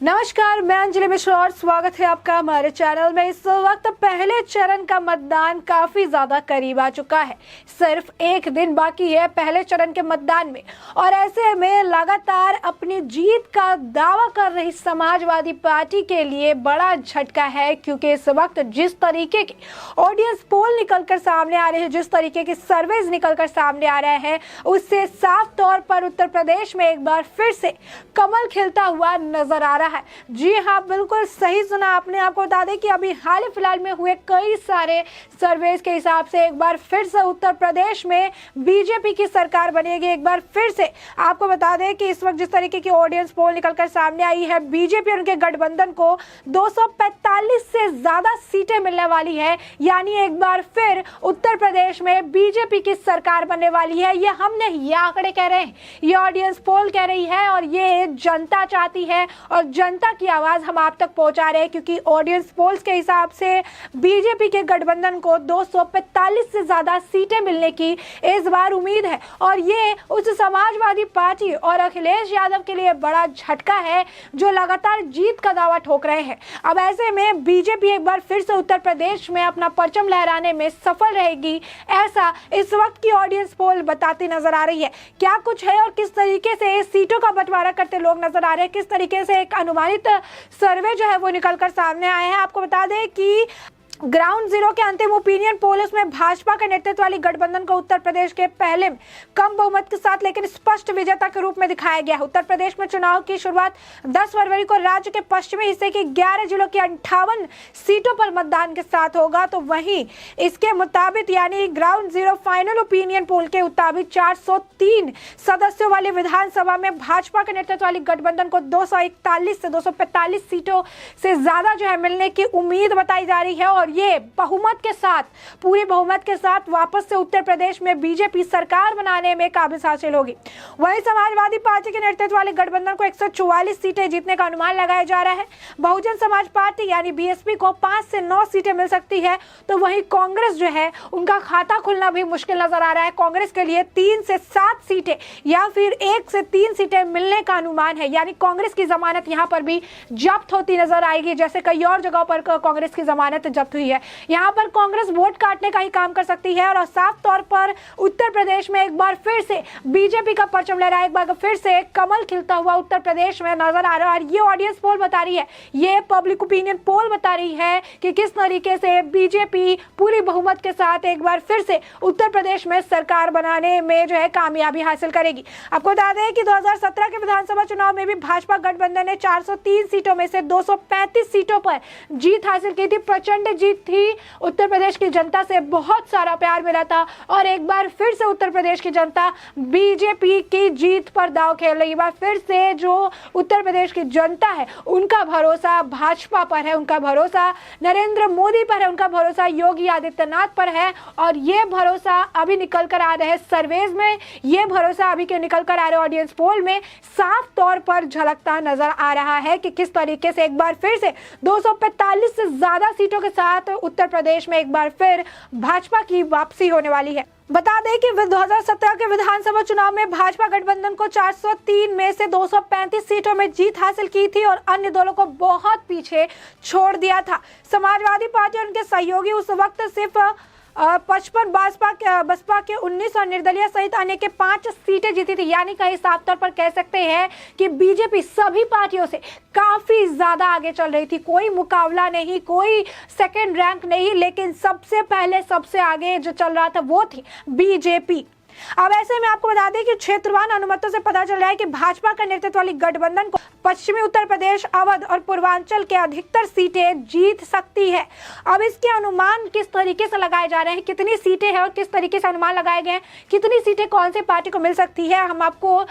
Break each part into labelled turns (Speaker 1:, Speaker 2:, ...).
Speaker 1: नमस्कार, मैं अंजलि मिश्रा और स्वागत है आपका हमारे चैनल में। इस वक्त पहले चरण का मतदान काफी ज्यादा करीब आ चुका है। सिर्फ एक दिन बाकी है पहले चरण के मतदान में और ऐसे में लगातार अपनी जीत का दावा कर रही समाजवादी पार्टी के लिए बड़ा झटका है, क्योंकि इस वक्त जिस तरीके की ऑडियंस पोल निकलकर सामने आ रहे हैं, जिस तरीके की सर्वेज निकलकर सामने आ रहे हैं, उससे साफ तौर पर उत्तर प्रदेश में एक बार फिर से कमल खिलता हुआ नजर आ रहा है। जी हाँ, बिल्कुल सही सुना आपने। आपको बता दें कि अभी हाल ही फिलहाल में हुए कई सारे सर्वेस के हिसाब से एक बार फिर से उत्तर प्रदेश में बीजेपी की सरकार बनेगी। एक बार फिर से आपको बता दें कि इस वक्त जिस तरीके की ऑडियंस पोल निकलकर सामने आई है, बीजेपी और उनके गठबंधन को 245 से ज्यादा सीटें मिलने वाली है। यानी एक बार फिर उत्तर प्रदेश में बीजेपी की सरकार बनने वाली है। ये हम नहीं, ये आंकड़े कह रहे हैं, ये ऑडियंस पोल कह रही है और ये जनता चाहती है और जनता की आवाज हम आप तक पहुंचा रहे हैं, क्योंकि ऑडियंस पोल्स के हिसाब से बीजेपी के गठबंधन को 245 से ज्यादा सीटें मिलने की इस बार उम्मीद है और ये उस समाजवादी पार्टी और अखिलेश यादव के लिए बड़ा झटका है जो लगातार जीत का दावा ठोक रहे हैं। अब ऐसे में बीजेपी एक बार फिर से उत्तर प्रदेश में अपना परचम लहराने में सफल रहेगी, ऐसा इस वक्त की ऑडियंस पोल बताती नजर आ रही है। क्या कुछ है और किस तरीके से सीटों का बंटवारा करते लोग नजर आ रहे हैं, किस तरीके से एक अनुमानित सर्वे जो है वो निकलकर सामने आए हैं। आपको बता दें कि ग्राउंड जीरो के अंतिम ओपिनियन पोल्स में भाजपा के नेतृत्व वाली गठबंधन को उत्तर प्रदेश के पहले कम बहुमत के साथ लेकिन स्पष्ट विजेता के रूप में दिखाया गया है। उत्तर प्रदेश में चुनाव की शुरुआत 10 फरवरी को राज्य के पश्चिमी हिस्से के 11 जिलों की 58 सीटों पर मतदान के साथ होगा। तो वहीं इसके मुताबिक यानी ground zero final opinion poll के मुताबिक 403 सदस्यों वाली विधानसभा में भाजपा के नेतृत्व वाली गठबंधन को 241 से 245 सीटों से ज्यादा जो है मिलने की उम्मीद बताई जा रही है और ये बहुमत के साथ, पूरी बहुमत के साथ वापस से उत्तर प्रदेश में बीजेपी सरकार बनाने में काबिज हासिल होगी। वहीं समाजवादी पार्टी के नेतृत्व वाले गठबंधन को 144 सीटें जीतने का अनुमान लगाया जा रहा है। बहुजन समाज पार्टी यानी बीएसपी को 5 से 9 सीटें मिल सकती है। तो वहीं कांग्रेस जो है उनका खाता खुलना भी मुश्किल नजर आ रहा है। कांग्रेस के लिए 3 से 7 सीटें या फिर 1 से 3 सीटें मिलने का अनुमान है। यानी कांग्रेस की जमानत यहाँ पर भी जब्त होती नजर आएगी, जैसे कई और जगहों पर कांग्रेस की जमानत जब्त हुई है। यहाँ पर कांग्रेस वोट काटने का ही काम कर सकती है और साफ तौर पर उत्तर प्रदेश में एक बार फिर से बीजेपी का परचम लहराए, एक बार फिर से कमल खिलता हुआ उत्तर प्रदेश में नजर आ रहा है। और ये ऑडियंस पोल बता रही है, ये पब्लिक ओपिनियन पोल बता रही है कि किस तरीके से बीजेपी पूरी बहुमत के साथ एक बार फिर से उत्तर प्रदेश में सरकार बनाने में जो है कामयाबी हासिल करेगी। आपको बता दें कि 2017 के विधानसभा चुनाव में भी भाजपा गठबंधन ने 403 सीटों में से 235 सीटों पर जीत हासिल की थी। प्रचंड जीत थी। उत्तर प्रदेश की जनता से बहुत सारा प्यार मिला था और एक बार फिर से उत्तर प्रदेश की जनता बीजेपी की जीत पर दांव खेल रही है। एक बार फिर से जो उत्तर प्रदेश की जनता है उनका भरोसा भाजपा पर है, उनका भरोसा नरेंद्र मोदी पर है, उनका भरोसा योगी आदित्यनाथ पर है और ये भरोसा अभी निकल कर आ रहे सर्वेज में, ये भरोसा अभी के निकल कर आ रहे ऑडियंस पोल में साफ तौर पर झलकता नजर आ रहा है कि किस तरीके से एक बार फिर से 245 से ज्यादा सीटों के साथ उत्तर प्रदेश में एक बार फिर भाजपा की वापसी होने वाली है। बता दें कि 2017 के विधानसभा चुनाव में भाजपा गठबंधन को 403 में से 235 सीटों में जीत हासिल की थी और अन्य दलों को बहुत पीछे छोड़ दिया था। समाजवादी पार्टी और उनके सहयोगी उस वक्त सिर्फ 55 बसपा के 19 और निर्दलीय सहित अन्य के 5 सीटें जीती थी। यानी कहीं साफ तौर पर कह सकते हैं कि बीजेपी सभी पार्टियों से काफी ज्यादा आगे चल रही थी। कोई मुकाबला नहीं, कोई सेकंड रैंक नहीं, लेकिन सबसे पहले सबसे आगे जो चल रहा था वो थी बीजेपी। अब ऐसे में आपको बता दें कि क्षेत्रवार अनुमतों से पता चल रहा है कि भाजपा का नेतृत्व वाली गठबंधन को पश्चिमी उत्तर प्रदेश, अवध और पूर्वांचल के अधिकतर सीटें जीत सकती है। अब इसके अनुमान किस तरीके से लगाए जा रहे हैं, कितनी सीटें हैं और किस तरीके से अनुमान लगाए गए हैं, कितनी सीटें कौन से पार्टी को मिल सकती है, हम आपको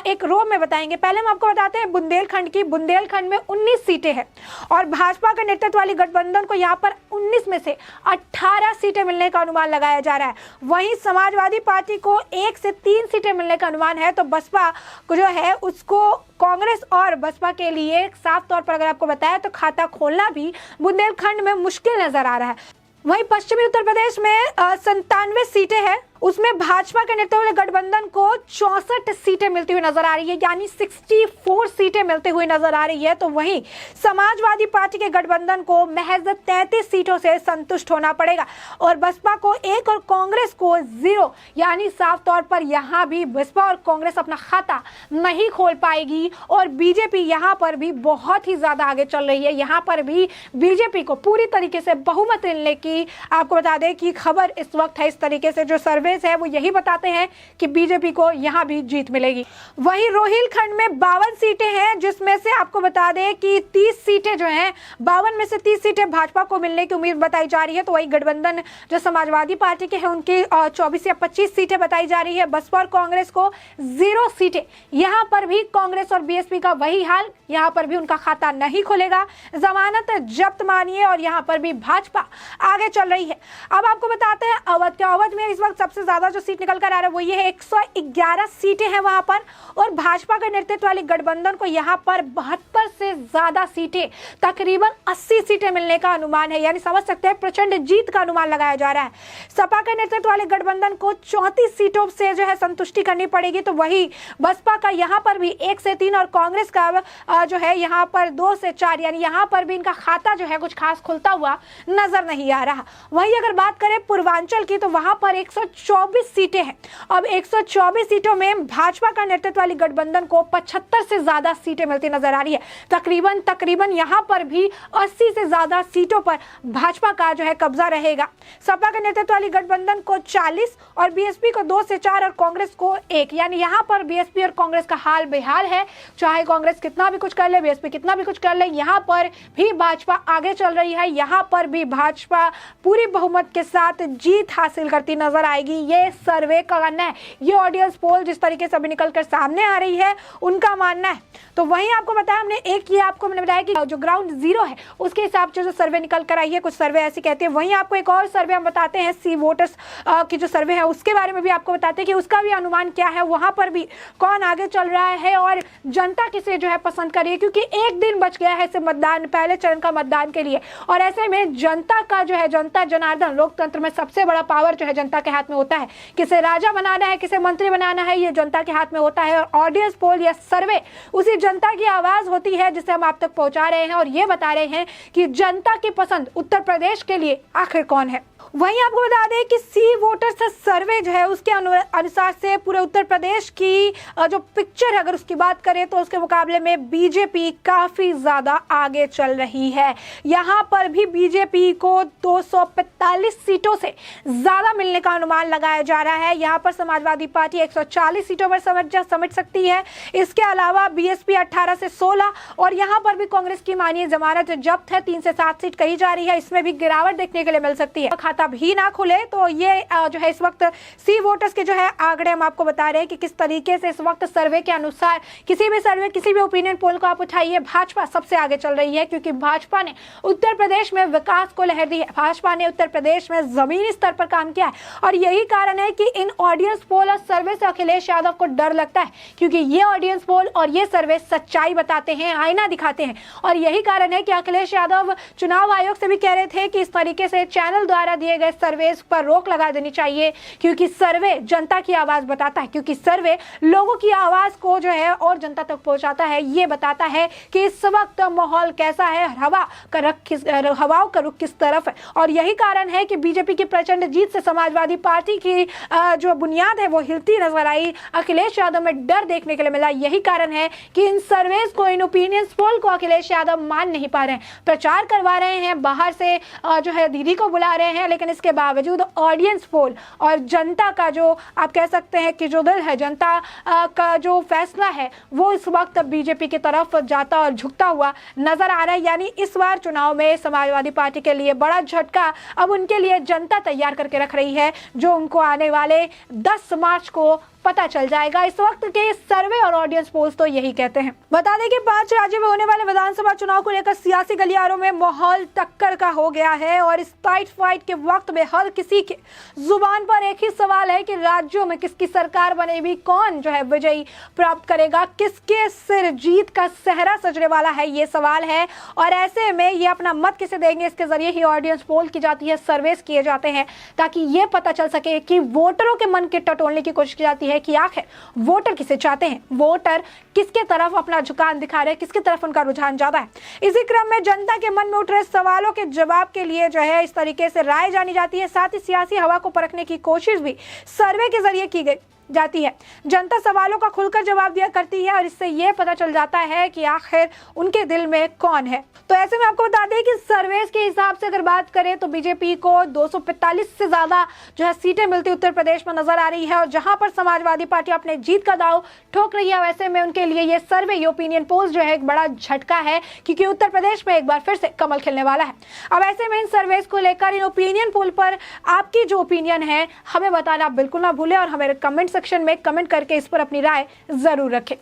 Speaker 1: एक रो में बताएंगे। पहले हम आपको बताते हैं बुंदेलखंड की। बुंदेलखंड में 19 सीटें हैं और भाजपा के नेतृत्व वाली गठबंधन को यहाँ पर 19 में से 18 सीटें मिलने का अनुमान लगाया जा रहा है। वहीं समाजवादी पार्टी को 1 से 3 सीटें मिलने का अनुमान है। तो बसपा को जो है उसको कांग्रेस और बसपा के लिए साफ तौर पर अगर आपको बताया तो खाता खोलना भी बुंदेलखंड में मुश्किल नजर आ रहा है। वहीं पश्चिमी उत्तर प्रदेश में 97 सीटें हैं उसमें भाजपा के नेतृत्व वाले गठबंधन को 64 सीटें मिलती हुई नजर आ रही है, यानी 64 सीटें मिलती हुई नजर आ रही है। तो वहीं समाजवादी पार्टी के गठबंधन को महज 33 सीटों से संतुष्ट होना पड़ेगा और बसपा को 1 और कांग्रेस को 0, यानी साफ तौर पर यहां भी बसपा और कांग्रेस अपना खाता नहीं खोल पाएगी और बीजेपी यहां पर भी बहुत ही ज्यादा आगे चल रही है। यहां पर भी बीजेपी को पूरी तरीके से बहुमत मिलने की आपको बता दें कि खबर इस वक्त है। इस तरीके से जो सर्वे है वो यही बताते हैं कि बीजेपी को यहां भी जीत मिलेगी। वहीं रोहिलखंड में 52 सीटें हैं, जिसमें से आपको बता दें कि 30 सीटें जो हैं, 52 में से 30 सीटें भाजपा को मिलने की उम्मीद बताई जा रही है। तो वही गठबंधन जो समाजवादी पार्टी के हैं उनकी 24 या 25 सीटें बताई जा रही है। बसपा और कांग्रेस को 0 सीटें। यहां पर भी कांग्रेस और बीएसपी का वही हाल, यहां पर भी उनका खाता नहीं खुलेगा, जमानत जब्त मानिए और यहां पर भी भाजपा आगे चल रही है। अब आपको बताते हैं अवध के अवध में इस वक्त सबसे ज्यादा जो सीट निकल कर आ रहा है वो ये है 111 सीटें हैं वहां पर और भाजपा के नेतृत्व वाली गठबंधन को यहां पर 72 से ज्यादा सीटें, तकरीबन 80 सीटें मिलने का अनुमान है, यानी समझ सकते हैं प्रचंड जीत का अनुमान लगाया जा रहा है। सपा के नेतृत्व वाले गठबंधन को 34 सीटों से जो है संतुष्टि करनी पड़ेगी। तो वही बसपा का यहां पर भी 1 से 3 और कांग्रेस का जो है यहां पर 2 से 4, यानी यहां पर भी इनका खाता जो है कुछ खास खुलता हुआ नजर नहीं आ रहा। वहीं अगर बात करें पूर्वांचल की तो वहां पर 124 सीटें हैं। अब 124 सीटों में भाजपा का नेतृत्व वाली गठबंधन को 75 से ज्यादा सीटें मिलती नजर आ रही है। तकरीबन यहां पर भी 80 से ज्यादा सीटों पर भाजपा का जो है कब्जा रहेगा। सपा के नेतृत्व वाली गठबंधन को 40 और बीएसपी को 2 से 4 और कांग्रेस को 1, यानी यहां पर बीएसपी और कांग्रेस का हाल बेहाल है। चाहे कांग्रेस कितना भी कुछ कर ले, बीएसपी कितना भी कुछ कर ले, यहां पर भी भाजपा आगे चल रही है। यहां पर भी भाजपा पूरी बहुमत के साथ जीत हासिल करती नजर आएगी। ये सर्वे का मानना है, ये ऑडियंस पोल जिस तरीके से अभी निकलकर सामने आ रही है उनका मानना है। तो वहीं आपको बताया हमने एक, ये आपको मैंने बताया कि जो ग्राउंड जीरो है उसके हिसाब से जो सर्वे निकल कर आई है, कुछ सर्वे ऐसी कहते हैं। वहीं आपको एक और सर्वे हम बताते हैं, सी वोटर्स की जो सर्वे है उसके बारे में भी आपको बताते हैं कि उसका भी अनुमान क्या है, वहां पर भी कौन आगे चल रहा है और जनता किसे जो है पसंद कर रही है, क्योंकि एक दिन बच गया है इसे मतदान, पहले चरण का मतदान के लिए। और ऐसे में जनता का जो है, जनता जनार्दन, लोकतंत्र में सबसे बड़ा पावर जो है जनता के हाथ में होता है। किसे राजा बनाना है, किसे मंत्री बनाना है, ये जनता के हाथ में होता है। और ऑडियंस पोल या सर्वे उसी जनता की आवाज होती है जिसे हम आप तक पहुंचा रहे हैं और ये बता रहे हैं कि जनता की पसंद उत्तर प्रदेश के लिए आखिर कौन है। वहीं आपको बता दें कि सी वोटर्स सर्वे जो है उसके अनुसार से पूरे उत्तर प्रदेश की जो पिक्चर है अगर उसकी बात करें तो उसके मुकाबले में बीजेपी काफी ज्यादा आगे चल रही है। यहां पर भी बीजेपी को 245 सीटों से ज्यादा मिलने का अनुमान लगाया जा रहा है। यहां पर समाजवादी पार्टी 140 सीटों पर समेट सकती है। इसके अलावा बीएसपी 18 से 16 और यहां पर भी कांग्रेस की मानिए जमानत जब्त है, 3 से 7 सीट कही जा रही है, इसमें भी गिरावट देखने के लिए मिल सकती है। खाता भी ना खुले तो ये जो है इस वक्त सी वोटर्स के जो है आंकड़े हम आपको बता रहे हैं कि किस तरीके से इस वक्त सर्वे के अनुसार, किसी भी सर्वे, किसी भी ओपिनियन पोल को आप उठाइए, भाजपा सबसे आगे चल रही है, क्योंकि भाजपा ने उत्तर प्रदेश में विकास को लहर दी है। भाजपा ने उत्तर प्रदेश में जमीनी स्तर पर काम किया है और यही कारण है कि इन ऑडियंस पोल और सर्वे से अखिलेश यादव को डर लगता है, क्योंकि ये ऑडियंस पोल और ये सर्वे सच्चाई बताते हैं, आईना दिखाते हैं। और यही कारण है कि अखिलेश यादव चुनाव आयोग से भी कह रहे थे कि इस तरीके से चैनल द्वारा दिए गए सर्वे पर रोक लगा देनी चाहिए, क्योंकि सर्वे जनता की आवाज बताता है, क्योंकि सर्वे लोगों की आवाज को जो है और जनता तक पहुंचाता है। ये बताता है कि इस वक्त माहौल कैसा है, हवाओं का रुख किस तरफ है। और यही कारण है कि बीजेपी की प्रचंड जीत से समाजवादी पार्टी की जो बुनियाद है वो हिलती नजर आई। अखिलेश यादव में डर देखने के लिए मिला। यही कारण है कि इन सर्वेस को, इन ओपिनियंस पोल को अखिलेश यादव मान नहीं पा रहे हैं। प्रचार करवा रहे हैं, बाहर से जो है दीदी को बुला रहे हैं, लेकिन इसके बावजूद ऑडियंस पोल और जनता का जो आप कह सकते हैं कि जो दिल है, जनता का जो फैसला है वो इस वक्त बीजेपी की तरफ जाता और झुकता हुआ नजर आ रहा है। यानी इस बार चुनाव में समाजवादी पार्टी के लिए बड़ा झटका अब उनके लिए जनता तैयार करके रख रही है, जो उनको आने वाले 10 मार्च को पता चल जाएगा। इस वक्त के सर्वे और ऑडियंस पोल्स तो यही कहते हैं। बता दें कि 5 राज्यों में होने वाले विधानसभा चुनाव को लेकर सियासी गलियारों में माहौल टक्कर का हो गया है और इस टाइट फाइट के वक्त में हर किसी के जुबान पर एक ही सवाल है कि राज्यों में किसकी सरकार बनेगी, कौन जो है विजयी प्राप्त करेगा, किसके सिर जीत का सेहरा सजने वाला है, ये सवाल है। और ऐसे में ये अपना मत किसे देंगे, इसके जरिए ही ऑडियंस पोल की जाती है, सर्वेस किए जाते हैं, ताकि ये पता चल सके कि वोटरों के मन के टटोलने की कोशिश की जाती है कि आखिर वोटर किसे चाहते हैं, वोटर किसके तरफ अपना झुकाव दिखा रहे हैं, किसकी तरफ उनका रुझान ज्यादा है। इसी क्रम में जनता के मन में उठ रहे सवालों के जवाब के लिए जो है इस तरीके से राय जानी जाती है। साथ ही सियासी हवा को परखने की कोशिश भी सर्वे के जरिए की गई जाती है। जनता सवालों का खुलकर जवाब दिया करती है और इससे यह पता चल जाता है कि आखिर उनके दिल में कौन है। तो ऐसे में आपको बता दें कि सर्वेस के हिसाब से अगर बात करें तो बीजेपी को 245 से ज्यादा जो है सीटें मिलती उत्तर प्रदेश में नजर आ रही है और जहां पर समाजवादी पार्टी अपने जीत का दाव ठोक रही है, वैसे में उनके लिए ये सर्वे, ये ओपिनियन पोल्स जो है एक बड़ा झटका है, क्योंकि उत्तर प्रदेश में एक बार फिर से कमल खिलने वाला है। अब ऐसे में इन सर्वेस को लेकर, इन ओपिनियन पोल पर आपकी जो ओपिनियन है हमें बताना बिल्कुल ना भूलें और हमें कमेंट सेक्शन में कमेंट करके इस पर अपनी राय जरूर रखें।